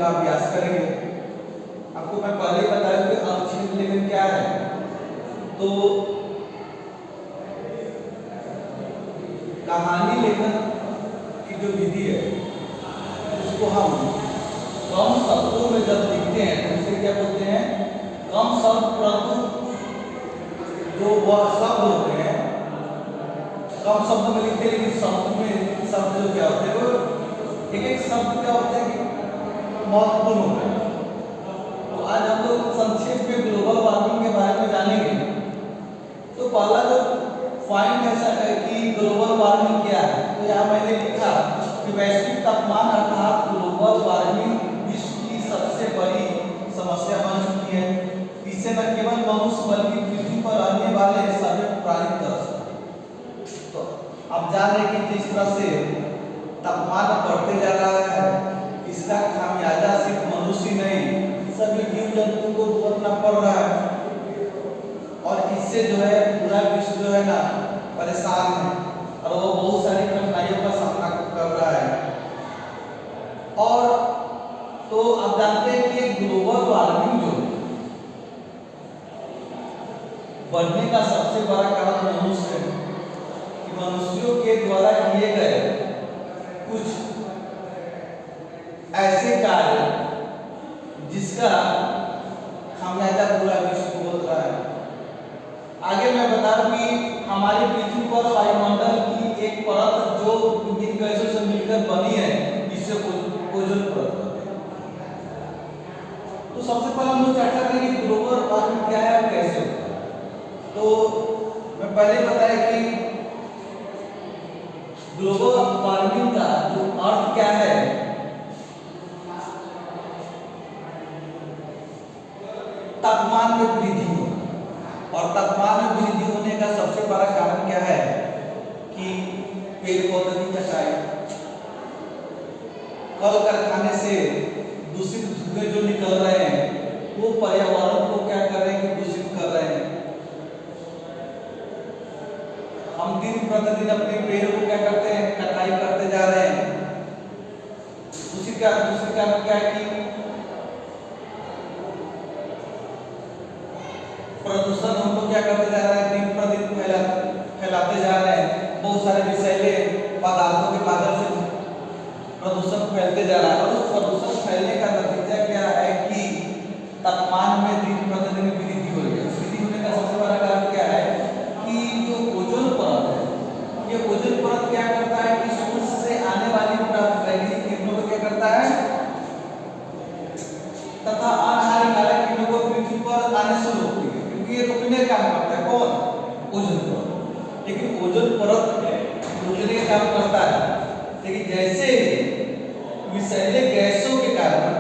का अभ्यास करेंगे। आपको मैं पहले ही बताया कि अनुच्छेद लेखन क्या है। तो कहानी लेखन की जो विधि है उसको हम कम शब्दों में जब लिखते हैं तो उसे क्या बोलते हैं, कम शब्द परंतु जो वह शब्द होते हैं कम शब्द में लिखते हैं, लेकिन शब्द में शब्द जो क्या होते हैं वो एक एक शब्द क्या होते हैं कि महत्वपूर्ण होते हैं। तो आज हम लोग संक्षेप में ग्लोबल वार्मिंग के बारे में जानेंगे। तो पहला जो पॉइंट ऐसा है कि ग्लोबल वार्मिंग क्या है। तो यहाँ मैंने लिखा कि वैश्विक तापमान अर्थात ग्लोबल वार्मिंग विश्व की सबसे बड़ी समस्या बन चुकी है। इससे न केवल मनुष्य बल्कि पृथ्वी पर रहने वाले सभी प्राणी त्रस्त। तो आप जान रहे कि जिस तरह से तापमान बढ़ते जा रहा है इसका खामियाजा सिर्फ मनुष्य नहीं सभी जीव जंतु को भुगतना पड़ रहा है, और इससे जो है पूरा विश्व जो है ना परेशान है और वो बहुत सारी कठिनाइयों का सामना कर रहा है। और तो आप जानते हैं कि ग्लोबल वार्मिंग जो बढ़ने का सबसे बड़ा कारण मनुष्य है कि मनुष्यों के द्वारा किए गए कुछ ऐसे कार्य जिसका खामियाजा पूरा विश्व भुगत रहा है। आगे मैं बता दूं कि हमारी पृथ्वी पर वायुमंडल की एक परत जो विभिन्न गैसों से मिलकर बनी है इससे ओजोन परत। तो सबसे पहले हम लोग चर्चा करेंगे कि ग्लोबल वार्मिंग क्या है और कैसे होता है। तो मैं पहले बताया कि ग्लोबल वार्मिंग का जो अर्थ क्या है, तापमान में वृद्धि हो, और तापमान में वृद्धि होने का सबसे बड़ा कारण क्या है कि पेड़ पौधों की कटाई, कल कारखाने से दूषित धुएं जो निकल रहे हैं वो पर्यावरण को क्या कर रहे हैं कि दूषित कर रहे हैं। हम दिन प्रतिदिन अपने पेड़ को क्या करते हैं, कटाई करते जा रहे हैं। दूसरी कारण क्या है कि प्रदूषण हम लोग क्या करते जा रहे हैं, दिन प्रतिदिन फैलाते जा रहे हैं। बहुत सारे विषैले पदार्थों के माध्यम से प्रदूषण फैलते जा रहा है, और उस प्रदूषण फैलने का नतीजा क्या है कि तापमान में दिन प्रतिदिन वृद्धि हो रही है। वृद्धि होने का सबसे बड़ा कारण क्या है कि जो ओजोन परत है, ये ओजोन परत क्या करता है कि सूर्य से आने वाली प्राकृतिक किरणों को क्या करता है तथा अनहानिकारक किरणों को पृथ्वी पर आने से रोकती है, क्योंकि ये रोकने का काम करता है कौन, ओजोन परत। लेकिन ओजोन परत रोकने का काम करता है, लेकिन जैसे विषैले गैसों के कारण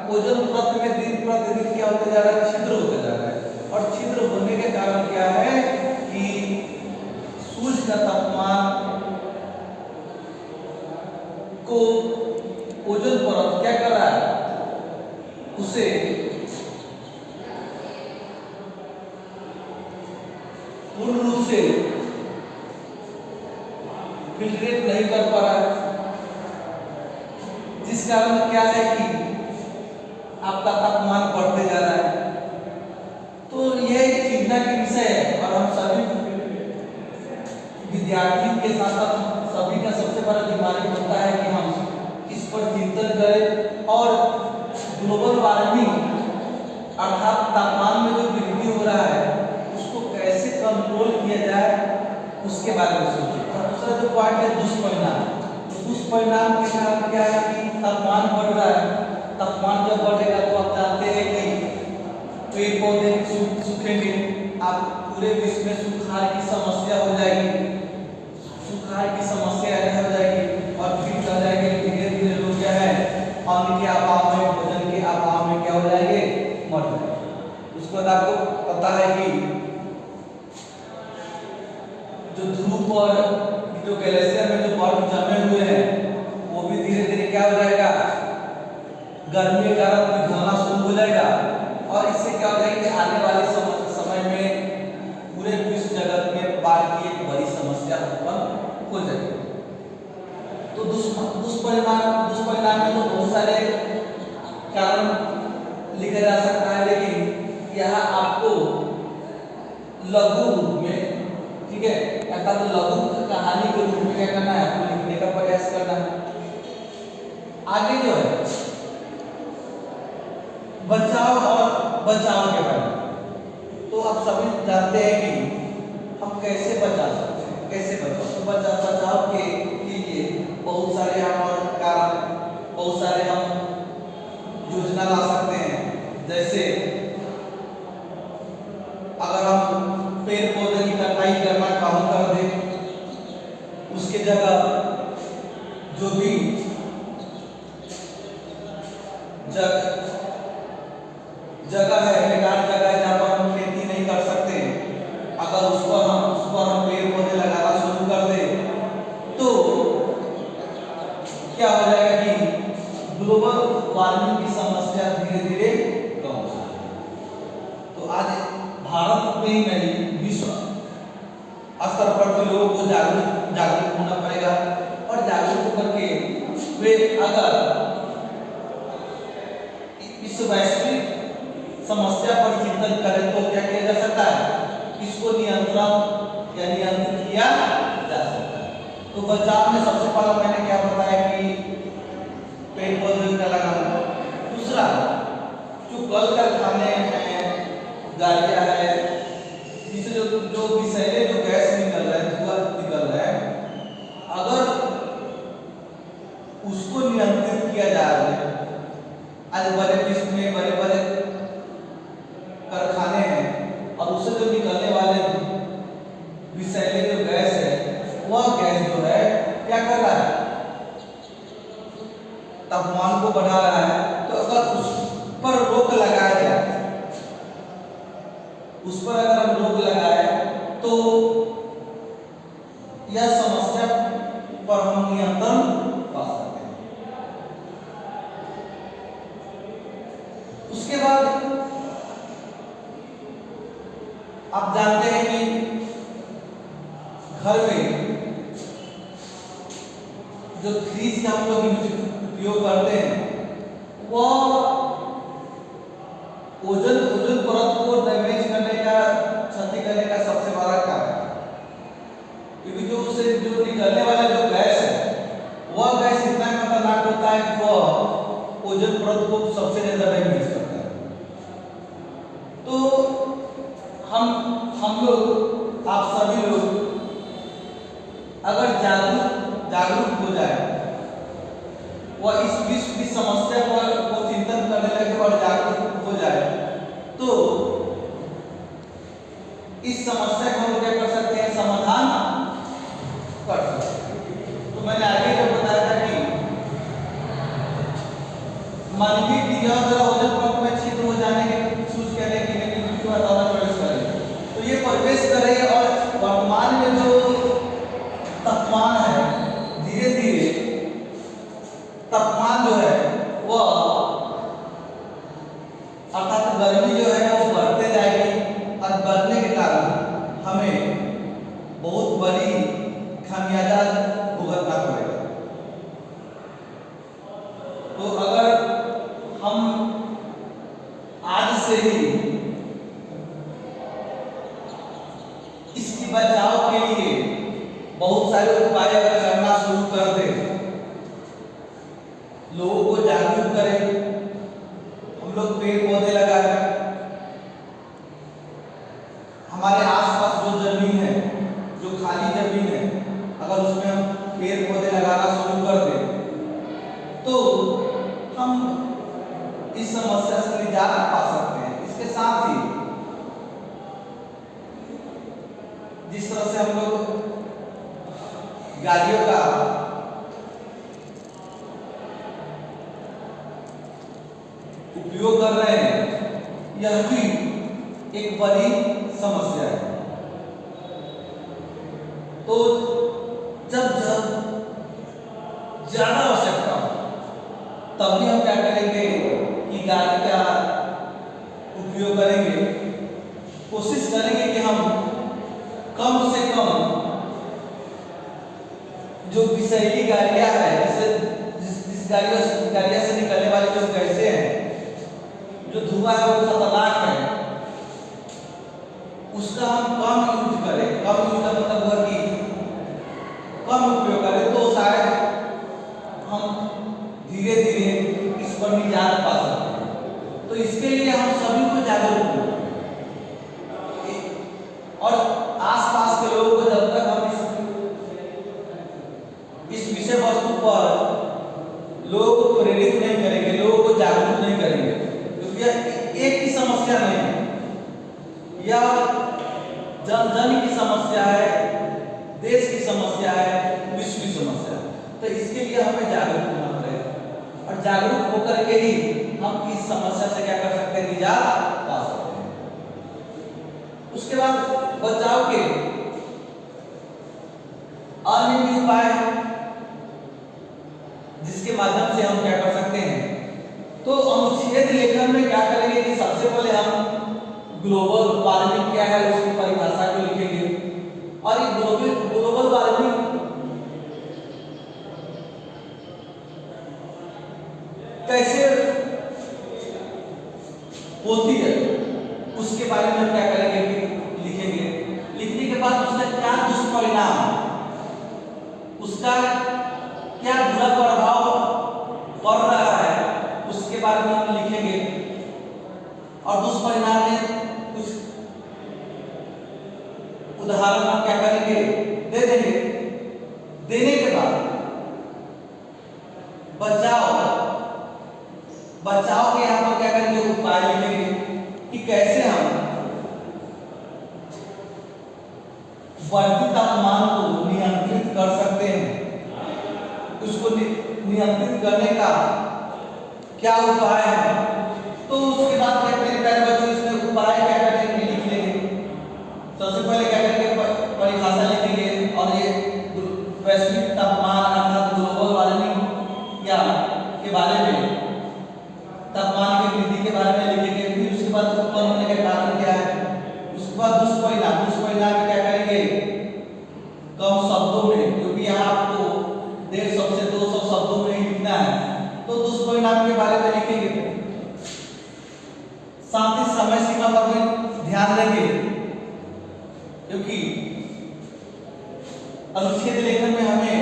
ओजोन परत में दिन प्रतिदिन क्या होते जा रहा है, छिद्र होते जा रहा है। और छिद्र होने के कारण क्या है कि सूर्य का तापमान को ओजोन परत क्या कर रहा है, उसे पूर्ण रूप से फिल्ट्रेट नहीं कर पा रहा है, जिस कारण क्या है कि आपका तापमान बढ़ते जा रहा है। तो यह एक चिंता का विषय है, और हम सभी विद्यार्थियों के साथ साथ सभी का सबसे बड़ा जिम्मेदारी होता है कि हम इस पर चिंतन करें और ग्लोबल वार्मिंग अर्थात तापमान में जो वृद्धि हो रहा है उसको कैसे कंट्रोल किया जाए उसके बारे में सोचें। दूसरा जो पॉइंट है दुष्परिणाम, तो दुष्परिणाम के कारण क्या है कि तापमान बढ़ रहा है। तापमान जब बढ़ेगा तो आप जानते हैं कि पेड़ पौधे सूखेंगे, आप पूरे विश्व में सुखाड़ की समस्या हो जाएगी, सुखाड़ की समस्या हो जाएगी, और फिर क्या जाएंगे धीरे धीरे लोग क्या है अन्न के अभाव में, भोजन के अभाव में क्या हो जाएंगे, मर जाएंगे। उसके बाद आपको पता है कि जो ध्रुव पर जो ग्लेशियर में जो बर्फ जमे हुए हैं वो भी धीरे धीरे क्या हो जाएगा, गर्मी के कारण पिघलना शुरू हो जाएगा, और इससे क्या हो जाएगा कि आने वाले समय में पूरे विश्व जगत में बाढ़ की एक बड़ी समस्या उत्पन्न हो जाएगी। तो दुष्परिणाम के नाम में तो बहुत सारे कारण लिखा जा सकता है, लेकिन यहाँ आपको लघु रूप में, ठीक है, अर्थात लघु कहानी के रूप में क्या करना है, आपको लिखने का प्रयास करना है। आगे जो है बचाव और बचाव के बारे में, तो आप सभी जानते हैं कि हम कैसे बचा सकते हैं, कैसे बचाव, तो बचाव के लिए बहुत सारे हम कारण, बहुत सारे हम योजना ला सकते हैं। जैसे अगर हम पेड़ पौधे की कटाई करना कम कर दें, उसके जगह जो भी जगह है, बेकार जगह है जहाँ पर हम खेती नहीं कर सकते, अगर उस पर हम पेड़ पौधे लगाना शुरू कर दें तो क्या हो जाएगा कि ग्लोबल वार्मिंग की समस्या धीरे धीरे कम हो जाएगी। तो आज भारत में ही नहीं, विश्व स्तर पर भी लोगों को जागरूक होना पड़ेगा, और जागरूक होकर के वे अगर इस वैश्विक समस्या पर चिंतन करें तो क्या किया जा सकता है, इसको नियंत्रण या नियंत्रित किया जा सकता है। तो बचाव में सबसे पहले मैंने क्या बताया कि पेड़ पौधे का लगाना। दूसरा, जो कल कारखाने हैं, गाड़ियां हैं, जिससे जो विषैले जो गैस निकल रहा है, धुआं निकल रहा है, अगर उसको नियंत्रित किया जाए, आज बड़े विश्व में बड़े बड़े कारखाने हैं और उससे जो निकलने वाले विषैले जो गैस है, वह गैस जो है क्या कर रहा है, तापमान को बढ़ा रहा है। तो अगर उस पर रोक लगाया जाए, उस पर अगर हम रोक लगाए तो यह समस्या पर हम नियंत्रण पा सकते हैं। उसके बाद आप जानते हैं कि घर में जो फ्रिज का हम लोग उपयोग करते हैं, वह ओजोन परत को डैमेज करने का, क्षति करने का सबसे बड़ा कारण है। क्योंकि जो उससे जो निकलने वाला जो गैस है, वह गैस इतना खतरनाक होता है कि वह ओजोन परत को सबसे ज्यादा डैमेज करता है। तो हम लोग, आप सभी लोग अगर जागरूक हो जाए, वह इस विश्व की समस्या को चिंतन करने लगे और जागरूक हो जाए, तो इस समस्या को हम क्या कर सकते हैं, समाधान कर सकते हैं। तो मैंने आगे जो बताया था कि मानवीय क्रिया द्वारा ओजोन परत में छिद्र हो जाने के सूच कहने की वातावरण प्रवेश करें, तो ये प्रवेश करें और वर्तमान में जो तापमान है, धीरे धीरे तापमान जो है वह, अर्थात गर्मी जो है वो बढ़ते जाएगी, और बढ़ने के कारण हमें बहुत बड़ी खामियाजा भुगतना पड़ेगा। तो अगर हम आज से ही इसकी बचाव के लिए बहुत सारे उपाय अगर करना शुरू कर दें, लोगों को जागरूक करें, हम लोग पेड़ पौधे लगाएं, हमारे आसपास जो जमीन है, जो खाली जमीन है, अगर उसमें हम पेड़ पौधे लगाना शुरू कर दें तो हम इस समस्या से निजात पा सकते हैं। इसके साथ ही जिस तरह से हम लोग गाड़ियों का उपयोग कर रहे हैं, यह भी एक बड़ी समस्या है। तो जब ज्यादा आवश्यकता हो तभी हम क्या करेंगे कि गाड़ी का उपयोग करेंगे, कोशिश करेंगे कि हम कम से कम जो विषैली गाड़ियां हैं, जिससे इस गाड़ियों से निकलने वाले जो गैसें हैं, जो धुआं है वो खतरनाक है, उसका हम कम यूज करें, कम यूज का मतलब हुआ कि कम उपयोग करें, तो शायद हम धीरे धीरे इस पर निजात पा सकते हैं। तो इसके लिए हम सभी को जागरूक होना और आसपास के लोगों को जब तक हम इस विषय वस्तु पर लोगों को प्रेरित नहीं करेंगे, लोगों को जागरूक नहीं करेंगे, क्योंकि यह एक ही समस्या नहीं है, यह जन जन की समस्या है, देश की समस्या है, विश्व की समस्या है। तो इसके लिए हमें जागरूक होना पड़ेगा और जागरूक होकर के ही हम इस समस्या से क्या कर सकते हैं, निजात पा सकते हैं। उसके बाद बचाव के अन्य भी उपाय जिसके माध्यम से हम क्या कर सकते हैं। तो अनुच्छेद लेखन में क्या करेंगे कि सबसे पहले हम ग्लोबल वार्मिंग क्या है उसकी परिभाषा को लिखेंगे और ये ग्लोबल वार्मिंग कैसे होती है उसके बारे में हम क्या करेंगे कि लिखेंगे। लिखने के बाद उसका क्या दुष्परिणाम है, उसका क्या बुरा प्रभाव पड़ रहा है, उसके बारे में हम लिखेंगे और दुष्परिणाम में कुछ उदाहरण हम क्या करेंगे, दे देंगे। देने के बाद बचाव के यहाँ पर क्या करेंगे, उपाय लिखेंगे कि कैसे हम बढ़ती तापमान को नियंत्रित कर सकते हैं, उसको नियंत्रित करने का क्या उपाय है। तो उसके बाद क्या मेरे प्यारे बच्चों इसमें उपाय क्या करेंगे, लिख लेंगे। सबसे पहले क्या करेंगे, परिभाषा लिखेंगे और ये वैश्विक तापमान अर्थात ग्लोबल वार्मिंग क्या के बारे में, तापमान की वृद्धि के बारे में लिखेंगे। फिर उसके बाद उत्पन्न होने का कारण क्या है, उसके बाद दुष्परिणाम में क्या करेंगे, कम शब्दों में, क्योंकि यहाँ आपको 150 से 200 शब्दों में ही लिखना है, तो दुष्परिणाम के बारे में लिखेंगे। साथ ही समय सीमा पर भी ध्यान देंगे, क्योंकि अनुच्छेद लेखन में हमें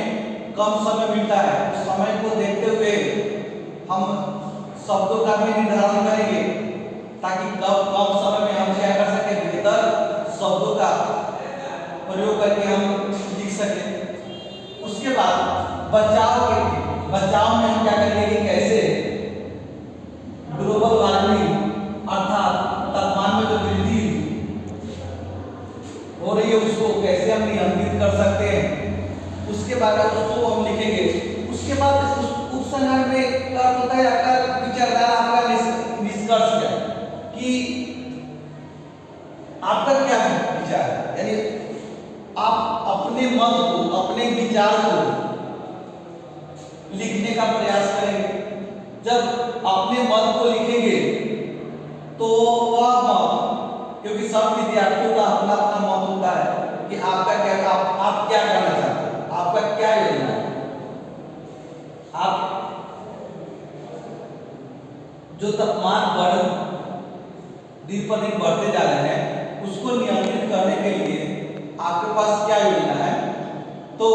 कम समय मिलता है, उस समय को देखते हुए हम शब्दों का भी निर्धारण करेंगे ताकि कम समय में हम क्या कर सके, बेहतर शब्दों का प्रयोग करके हम लिख सकें। उसके बाद बचाव में हम क्या करेंगे कि कैसे ग्लोबल वार्मिंग अर्थात तापमान में जो वृद्धि हो रही है उसको कैसे हम नियंत्रित कर सकते हैं, उसके बाद उसको हम लिखेंगे। उसके बाद उस उपसंहार में क्या होता है, आपका विचारधारा, आपका निष्कर्ष है कि आपका क्या विचार है, यानी आप अपने मत को, अपने विचार को लिखने का प्रयास करेंगे। जब अपने मत को लिखेंगे तो वह मत, क्योंकि सब विद्यार्थियों का अपना अपना मत होता है कि आपका क्या, आप क्या करना चाहते हैं, आपका क्या योजना है, आप जो तापमान दिन पर दिन बढ़ते जा रहे हैं उसको नियंत्रित करने के लिए आपके पास क्या योजना है। तो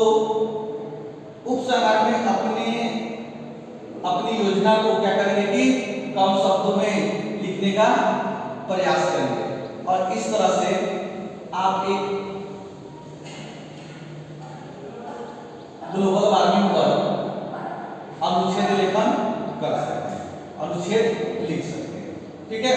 उपसंहार में अपनी योजना को क्या करेंगे कि कम शब्दों में लिखने का प्रयास करेंगे और इस तरह से आप एक ग्लोबल वार्मिंग पर अनुच्छेद लेखन कर सकते हैं, अनुच्छेद लिख सकते हैं। ठीक है।